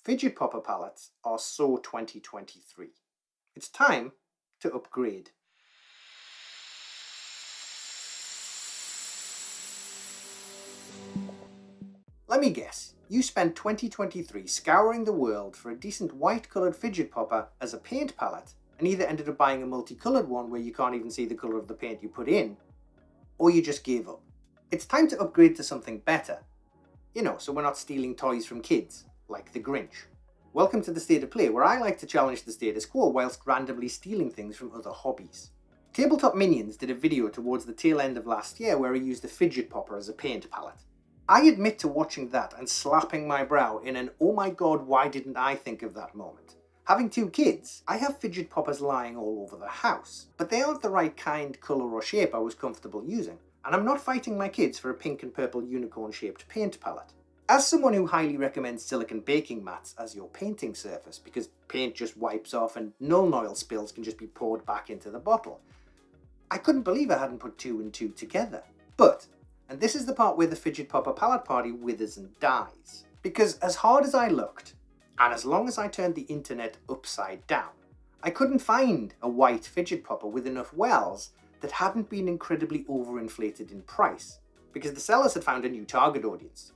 Fidget popper palettes are so 2023. It's time to upgrade. Let me guess, you spent 2023 scouring the world for a decent white coloured fidget popper as a paint palette and either ended up buying a multicoloured one where you can't even see the colour of the paint you put in, or you just gave up. It's time to upgrade to something better. You know, so we're not stealing toys from kids, like the Grinch. Welcome to the State of Play, where I like to challenge the status quo whilst randomly stealing things from other hobbies. Tabletop Minions did a video towards the tail end of last year where he used a fidget popper as a paint palette. I admit to watching that and slapping my brow in an oh my god, why didn't I think of that moment. Having two kids, I have fidget poppers lying all over the house, but they aren't the right kind, colour or shape I was comfortable using, and I'm not fighting my kids for a pink and purple unicorn shaped paint palette. As someone who highly recommends silicone baking mats as your painting surface because paint just wipes off and Nuln Oil spills can just be poured back into the bottle, I couldn't believe I hadn't put two and two together. But, and this is the part where the fidget popper palette party withers and dies, because as hard as I looked, and as long as I turned the internet upside down, I couldn't find a white fidget popper with enough wells that hadn't been incredibly overinflated in price, because the sellers had found a new target audience.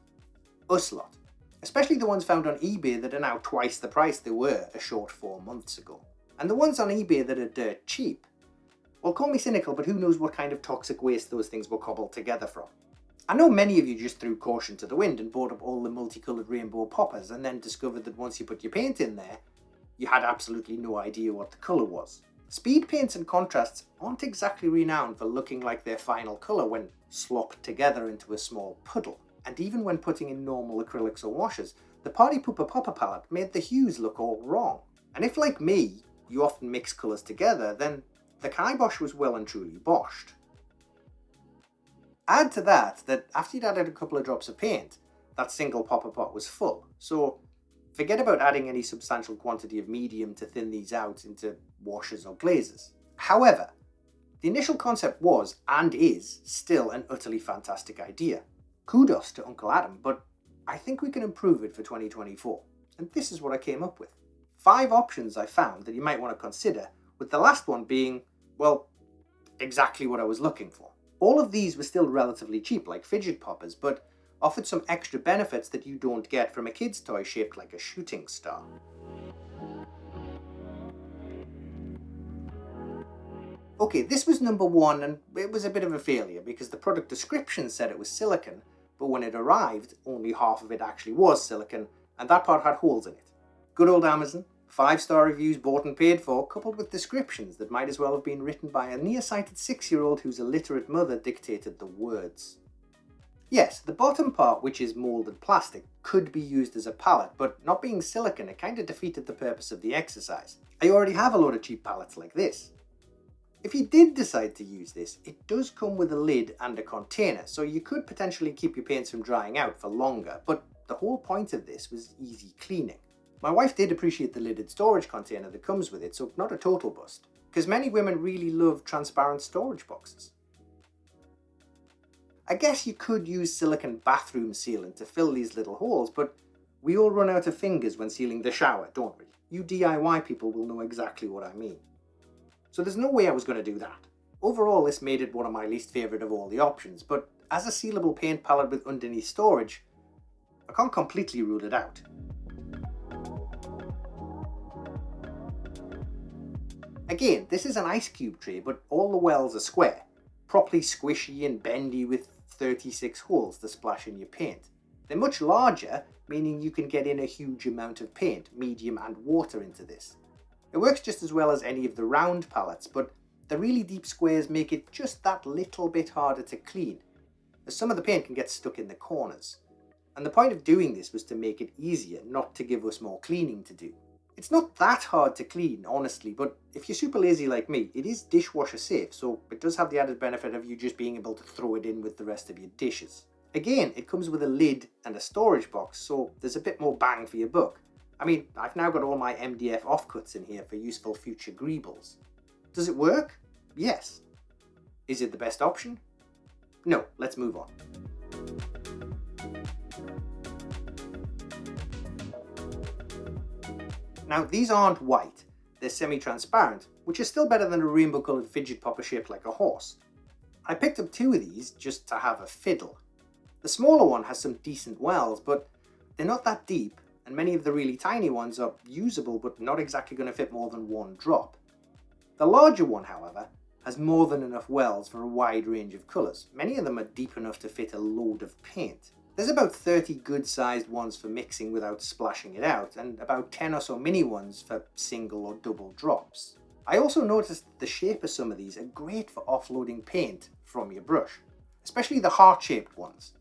Us lot. Especially the ones found on eBay that are now twice the price they were a short 4 months ago. And the ones on eBay that are dirt cheap. Well, call me cynical, but who knows what kind of toxic waste those things were cobbled together from. I know many of you just threw caution to the wind and bought up all the multicoloured rainbow poppers and then discovered that once you put your paint in there, you had absolutely no idea what the colour was. Speedpaints and Contrasts aren't exactly renowned for looking like their final colour when slopped together into a small puddle. And even when putting in normal acrylics or washes, the Party Pooper Popper palette made the hues look all wrong. And if, like me, you often mix colours together, then the kibosh was well and truly boshed. Add to that after you'd added a couple of drops of paint, that single popper pot was full, so forget about adding any substantial quantity of medium to thin these out into washes or glazes. However, the initial concept was, and is, still an utterly fantastic idea. Kudos to Uncle Adam, but I think we can improve it for 2024, and this is what I came up with. 5 options I found that you might want to consider, with the last one being, well, exactly what I was looking for. All of these were still relatively cheap, like fidget poppers, but offered some extra benefits that you don't get from a kid's toy shaped like a shooting star. Okay, this was number 1, and it was a bit of a failure because the product description said it was silicone, but when it arrived, only half of it actually was silicone, and that part had holes in it. Good old Amazon, 5-star reviews bought and paid for, coupled with descriptions that might as well have been written by a nearsighted 6-year-old whose illiterate mother dictated the words. Yes, the bottom part, which is moulded plastic, could be used as a palette, but not being silicone, it kind of defeated the purpose of the exercise. I already have a load of cheap palettes like this. If you did decide to use this, it does come with a lid and a container, so you could potentially keep your paints from drying out for longer, but the whole point of this was easy cleaning. My wife did appreciate the lidded storage container that comes with it, so not a total bust, because many women really love transparent storage boxes. I guess you could use silicone bathroom sealant to fill these little holes, but we all run out of fingers when sealing the shower, don't we? You DIY people will know exactly what I mean. So there's no way I was going to do that. Overall, this made it one of my least favourite of all the options, but as a sealable paint palette with underneath storage, I can't completely rule it out. Again, this is an ice cube tray, but all the wells are square, properly squishy and bendy with 36 holes to splash in your paint. They're much larger, meaning you can get in a huge amount of paint, medium and water into this. It works just as well as any of the round palettes, but the really deep squares make it just that little bit harder to clean, as some of the paint can get stuck in the corners. And the point of doing this was to make it easier, not to give us more cleaning to do. It's not that hard to clean, honestly, but if you're super lazy like me, it is dishwasher safe, so it does have the added benefit of you just being able to throw it in with the rest of your dishes. Again, it comes with a lid and a storage box, so there's a bit more bang for your buck. I mean, I've now got all my MDF offcuts in here for useful future greebles. Does it work? Yes. Is it the best option? No, let's move on. Now these aren't white, they're semi-transparent, which is still better than a rainbow coloured fidget popper shaped like a horse. I picked up 2 of these just to have a fiddle. The smaller one has some decent wells, but they're not that deep, and many of the really tiny ones are usable but not exactly going to fit more than 1 drop. The larger one, however, has more than enough wells for a wide range of colours. Many of them are deep enough to fit a load of paint. There's about 30 good sized ones for mixing without splashing it out, and about 10 or so mini ones for single or double drops. I also noticed that the shape of some of these are great for offloading paint from your brush, especially the heart-shaped ones.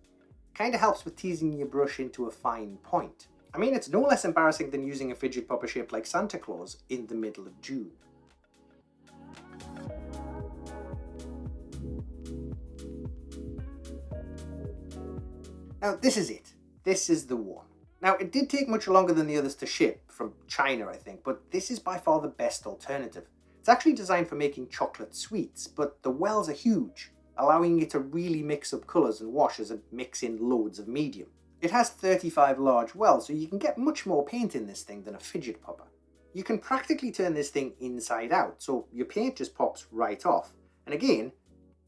Kinda helps with teasing your brush into a fine point. I mean, it's no less embarrassing than using a fidget popper shaped like Santa Claus in the middle of June. Now this is it. This is the one. Now it did take much longer than the others to ship, from China I think, but this is by far the best alternative. It's actually designed for making chocolate sweets, but the wells are huge, allowing you to really mix up colours and washes and mix in loads of medium. It has 35 large wells, so you can get much more paint in this thing than a fidget popper. You can practically turn this thing inside out, so your paint just pops right off. And again,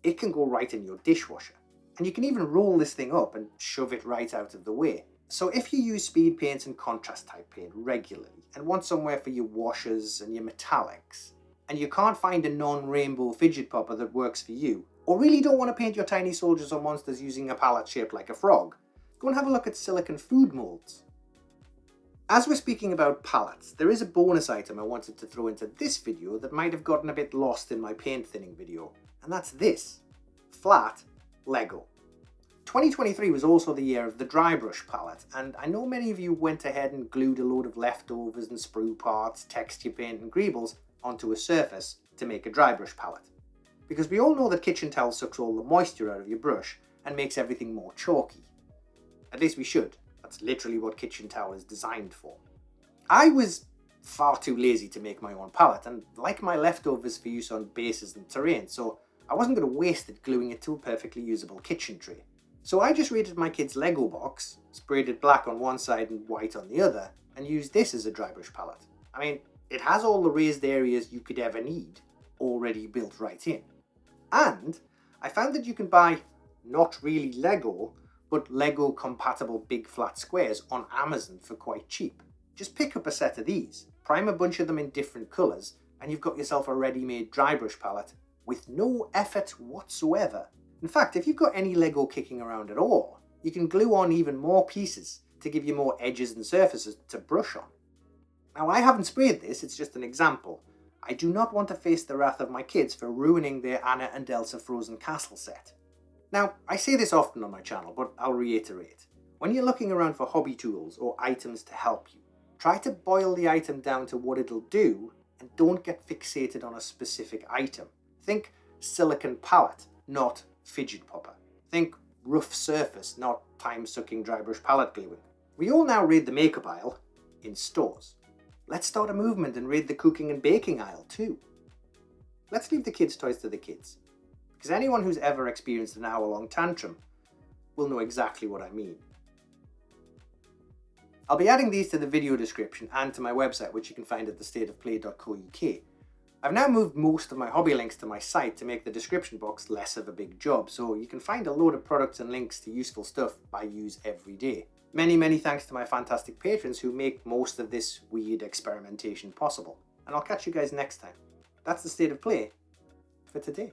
it can go right in your dishwasher. And you can even roll this thing up and shove it right out of the way. So if you use Speedpaints and Contrast type paint regularly and want somewhere for your washes and your metallics, and you can't find a non-rainbow fidget popper that works for you, or really don't want to paint your tiny soldiers or monsters using a palette shaped like a frog, go and have a look at silicone food moulds. As we're speaking about palettes, there is a bonus item I wanted to throw into this video that might have gotten a bit lost in my paint thinning video, and that's this: flat Lego. 2023 was also the year of the dry brush palette, and I know many of you went ahead and glued a load of leftovers and sprue parts, texture paint and greebles onto a surface to make a dry brush palette. Because we all know that kitchen towel sucks all the moisture out of your brush and makes everything more chalky. At least we should. That's literally what kitchen towel is designed for. I was far too lazy to make my own palette, and like my leftovers for use on bases and terrain, so I wasn't going to waste it gluing it to a perfectly usable kitchen tray. So I just raided my kid's Lego box, sprayed it black on one side and white on the other, and used this as a dry brush palette. I mean, it has all the raised areas you could ever need already built right in. And I found that you can buy not really Lego, but Lego compatible big flat squares on Amazon for quite cheap. Just pick up a set of these, prime a bunch of them in different colours, and you've got yourself a ready-made dry brush palette with no effort whatsoever. In fact, if you've got any Lego kicking around at all, you can glue on even more pieces to give you more edges and surfaces to brush on. Now I haven't sprayed this, it's just an example. I do not want to face the wrath of my kids for ruining their Anna and Elsa Frozen Castle set. Now, I say this often on my channel, but I'll reiterate. When you're looking around for hobby tools or items to help you, try to boil the item down to what it'll do and don't get fixated on a specific item. Think silicone palette, not fidget popper. Think rough surface, not time-sucking dry brush palette gluing. We all now raid the makeup aisle in stores. Let's start a movement and raid the cooking and baking aisle too. Let's leave the kids' toys to the kids, because anyone who's ever experienced an hour-long tantrum will know exactly what I mean. I'll be adding these to the video description and to my website, which you can find at thestateofplay.co.uk. I've now moved most of my hobby links to my site to make the description box less of a big job, so you can find a load of products and links to useful stuff I use every day. Many thanks to my fantastic patrons who make most of this weird experimentation possible. And I'll catch you guys next time. That's the State of Play for today.